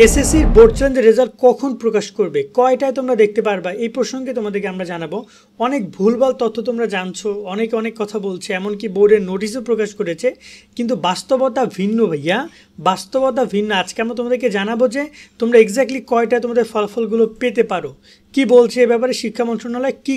এসএসসির বোর্ড চ্যালেঞ্জের রেজাল্ট কখন প্রকাশ করবে, কয়টায় তোমরা দেখতে পারবা, এই প্রসঙ্গে তোমাদেরকে আমরা জানাবো। অনেক ভুলভাল তথ্য তোমরা জানছো, অনেকে অনেক কথা বলছে, এমনকি বোর্ডের নোটিশও প্রকাশ করেছে, কিন্তু বাস্তবতা ভিন্ন ভাইয়া, বাস্তবতা ভিন্ন। আজকে আমরা তোমাদেরকে জানাবো যে তোমরা এক্স্যাক্টলি কয়টায় তোমাদের ফলাফলগুলো পেতে পারো। কি বলছে এ ব্যাপারে শিক্ষা মন্ত্রণালয়, কি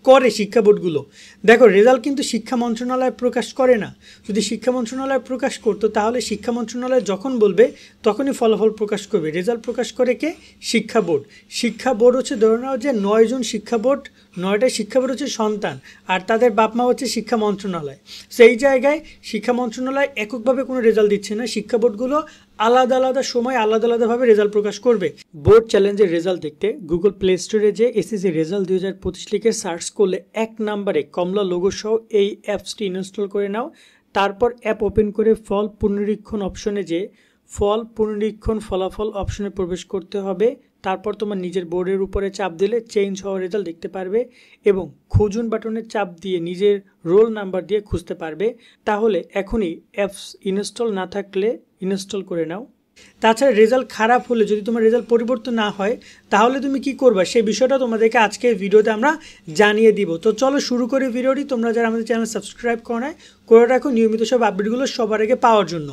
করে শিক্ষা বোর্ডগুলো। দেখো, রেজাল্ট কিন্তু শিক্ষা মন্ত্রণালয় প্রকাশ করে না। যদি শিক্ষা মন্ত্রণালয় প্রকাশ করতো তাহলে শিক্ষা মন্ত্রণালয় যখন বলবে তখনই ফলাফল প্রকাশ করবে। রেজাল্ট প্রকাশ করে কে? শিক্ষা বোর্ড। শিক্ষা বোর্ড হচ্ছে ধরে নাও যে 9 জন শিক্ষা বোর্ড, 9টা শিক্ষা বোর্ড হচ্ছে সন্তান, আর তাদের বাপ মা হচ্ছে শিক্ষা মন্ত্রণালয়। সেই জায়গায় শিক্ষা মন্ত্রণালয় এককভাবে কোনো রেজাল্ট দিচ্ছে না, শিক্ষা বোর্ডগুলো আলাদা আলাদা সময় আলাদা আলাদাভাবে রেজাল্ট প্রকাশ করবে। বোর্ড চ্যালেঞ্জের রেজাল্ট দেখতে গুগল প্লে স্টোরে যে এসএসসি রেজাল্ট 2025 লিখে সার্চ করলে 1 নম্বরে কমলা লোগো সহ এই অ্যাপসটি ইনস্টল করে নাও। তারপর অ্যাপ ওপেন করে ফল পুনরীক্ষণ অপশনে যে ফল পুনরীক্ষণ ফলাফল অপশনে প্রবেশ করতে হবে। তারপর তোমার নিজের বোর্ডের উপরে চাপ দিলে চেঞ্জ হওয়া রেজাল্ট দেখতে পারবে এবং খুঁজুন বাটনে চাপ দিয়ে নিজের রোল নাম্বার দিয়ে খুঁজতে পারবে। তাহলে এখনই অ্যাপস ইনস্টল না থাকলে ইনস্টল করে নাও। তাছাড়া রেজাল্ট খারাপ হলে, যদি তোমার রেজাল্ট পরিবর্তন না হয়, তাহলে তুমি কি করবা সেই বিষয়টা তোমাদেরকে আজকে ভিডিওতে আমরা জানিয়ে দিব। তো চলো শুরু করি ভিডিওটি। তোমরা যারা আমাদের চ্যানেল সাবস্ক্রাইব করে রাখো নিয়মিত সব আপডেটগুলো সবার আগে পাওয়ার জন্য।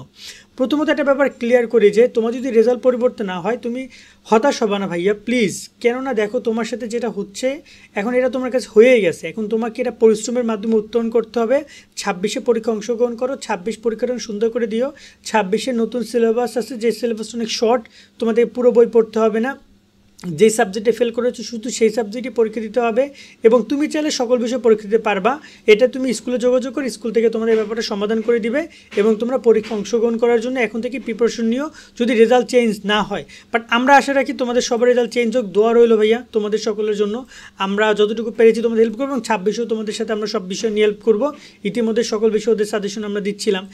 প্রথমত একটা ব্যাপার ক্লিয়ার করি যে তোমার যদি রেজাল্ট পরিবর্তন না হয় তুমি হতাশ হবা না ভাইয়া, প্লিজ। কেননা দেখো, তোমার সাথে যেটা হচ্ছে এখন, এটা তোমার কাছে হয়েই গেছে। এখন তোমাকে এটা পরিশ্রমের মাধ্যমে উত্তরণ করতে হবে। 26-এ পরীক্ষা অংশগ্রহণ করো, 26 পরীক্ষাটা সুন্দর করে দিও। 26-এ নতুন সিলেবাস আছে, যে সিলেবাসটা অনেক শর্ট, তোমাদের পুরো বই পড়তে হবে না। যে সাবজেক্টে ফেল করেছো শুধু সেই সাবজেক্টে পরীক্ষা দিতে হবে এবং তুমি চাইলে সকল বিষয়ে পরীক্ষা দিতে পারবা। এটা তুমি স্কুলে যোগাযোগ করে স্কুল থেকে তোমাদের ব্যাপারটা সমাধান করে দিবে এবং তোমরা পরীক্ষা অংশগ্রহণ করার জন্য এখন থেকে প্রিপারেশন নিও, যদি রেজাল্ট চেঞ্জ না হয়। বাট আমরা আশা রাখি তোমাদের সবার রেজাল্ট চেঞ্জ হোক। দোয়া রইল ভাইয়া তোমাদের সকলের জন্য। আমরা যতটুকু পেরেছি তোমাদের হেল্প করবো এবং 26-এও তোমাদের সাথে আমরা সব বিষয় নিয়ে হেল্প করবো। ইতিমধ্যে সকল বিষয়ে ওদের সাজেশন আমরা দিচ্ছিলাম।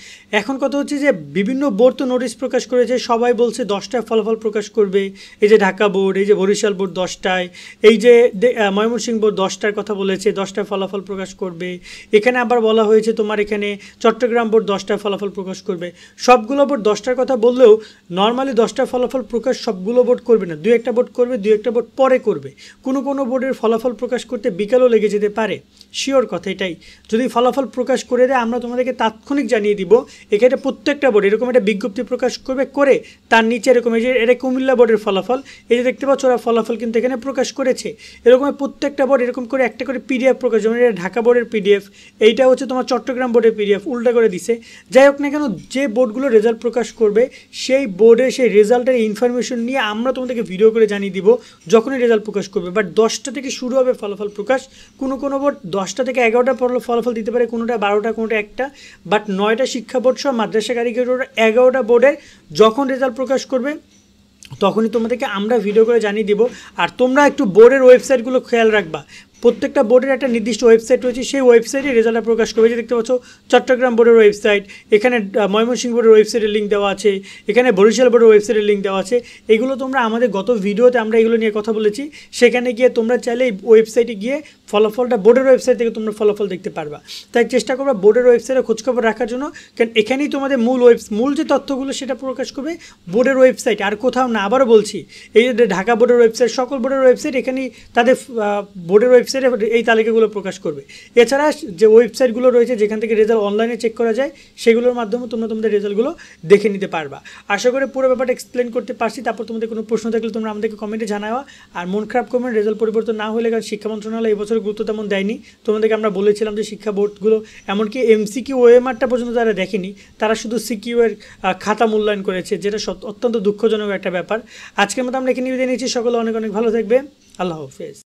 এখন কথা হচ্ছে যে বিভিন্ন বোর্ড তো নোটিশ প্রকাশ করেছে, সবাই বলছে 10টায় ফলাফল প্রকাশ করবে। এই যে ঢাকা বোর্ড, এই যে বরিশাল বোর্ড 10টায়, এই যে ময়মনসিংহ বোর্ড 10টার কথা বলেছে, 10টায় ফলাফল প্রকাশ করবে। এখানে আবার বলা হয়েছে তোমার এখানে চট্টগ্রাম বোর্ড 10টায় ফলাফল প্রকাশ করবে। সবগুলো বোর্ড 10টার কথা বললেও নর্মালি 10টার ফলাফল প্রকাশ সবগুলো বোর্ড করবে না, 2-1টা বোর্ড করবে, 2-1টা বোর্ড পরে করবে। কোনো বোর্ডের ফলাফল প্রকাশ করতে বিকালও লেগে যেতে পারে, শিওর কথা এটাই। যদি ফলাফল প্রকাশ করে দেয় আমরা তোমাদেরকে তাৎক্ষণিক জানিয়ে দিব। এখানে প্রত্যেকটা বোর্ড এরকম একটা বিজ্ঞপ্তি প্রকাশ করবে, করে তার নিচে এরকম, এই যে এটা কুমিল্লা বোর্ডের ফলাফল, এই যে দেখতে পাচ্ছ ওরা ফলাফল কিন্তু এখানে প্রকাশ করেছে। এরকম প্রত্যেকটা বোর্ড এরকম করে একটা করে পিডিএফ প্রকাশ, যেমন এটা ঢাকা বোর্ডের পিডিএফ, এইটা হচ্ছে তোমার চট্টগ্রাম বোর্ডের পিডিএফ, উল্টা করে দিছে। যাই হোক না কেন, যে বোর্ডগুলো রেজাল্ট প্রকাশ করবে সেই বোর্ডে সেই রেজাল্টের ইনফরমেশন নিয়ে আমরা তোমাদেরকে ভিডিও করে জানিয়ে দিব যখনই রেজাল্ট প্রকাশ করবে। বাট 10টা থেকে শুরু হবে ফলাফল প্রকাশ। কোনো বোর্ড 10টা থেকে 11টা ফলাফল দিতে পারে, কোনোটা 12টা, কোনোটা 1টা। বাট 9টা শিক্ষা বোর্ড সহ মাদ্রাসা কারিগরি 11টা বোর্ডের যখন রেজাল্ট প্রকাশ করবে তখনই তোমাদেরকে আমরা ভিডিও করে জানিয়ে দিব। আর তোমরা একটু বোর্ডের ওয়েবসাইটগুলো খেয়াল রাখবা। প্রত্যেকটা বোর্ডের একটা নির্দিষ্ট ওয়েবসাইট রয়েছে, সেই ওয়েবসাইটে রেজাল্টটা প্রকাশ করবে। যে দেখতে পাচ্ছ চট্টগ্রাম বোর্ডের ওয়েবসাইট, এখানে ময়মনসিংহ বোর্ডের ওয়েবসাইটের লিঙ্ক দেওয়া আছে, এখানে বরিশাল বোর্ডের ওয়েবসাইটের লিঙ্ক দেওয়া আছে। এগুলো তোমরা আমাদের গত ভিডিওতে আমরা এগুলো নিয়ে কথা বলেছি, সেখানে গিয়ে তোমরা চাইলে এই ওয়েবসাইটে গিয়ে ফলাফলটা বোর্ডের ওয়েবসাইট থেকে তোমরা ফলাফল দেখতে পারবা। তাই চেষ্টা করবা বোর্ডের ওয়েবসাইটে খোঁজখবর রাখার জন্য, কারণ এখানেই তোমাদের মূল যে তথ্যগুলো সেটা প্রকাশ করবে বোর্ডের ওয়েবসাইট, আর কোথাও না। আবারও বলছি, এই যে ঢাকা বোর্ডের ওয়েবসাইট, সকল বোর্ডের ওয়েবসাইট, এখানেই তাদের বোর্ডের ওয়েবসাইটে এই তালিকাগুলো প্রকাশ করবে। এছাড়া যে ওয়েবসাইটগুলো রয়েছে যেখান থেকে রেজাল্ট অনলাইনে চেক করা যায়, সেগুলোর মাধ্যমে তোমরা তোমাদের রেজাল্টগুলো দেখে নিতে পারবা। আশা করি পুরো ব্যাপারটা এক্সপ্লেন করতে পারছি। তারপর তোমাদের কোনো প্রশ্ন থাকলে তোমরা আমাদেরকে কমেন্টে জানাও। আর মন খারাপ করবেন রেজাল্ট পরিবর্তন না হলে, কারণ শিক্ষা মন্ত্রণালয় এই বছর গুরুত্ব তেমন দেয়নি। তোমাদেরকে আমরা বলেছিলাম যে শিক্ষা বোর্ডগুলো, এমনকি এমসিকিউ ওএমআরটা পর্যন্ত তারা দেখেনি, তারা শুধু সিকিউ এর খাতা মূল্যায়ন করেছে, যেটা অত্যন্ত দুঃখজনক একটা ব্যাপার। আজকের মতো আমরা এখানে বিদায় নিচ্ছি। সকলে অনেক ভালো থাকবে। আল্লাহ হাফেজ।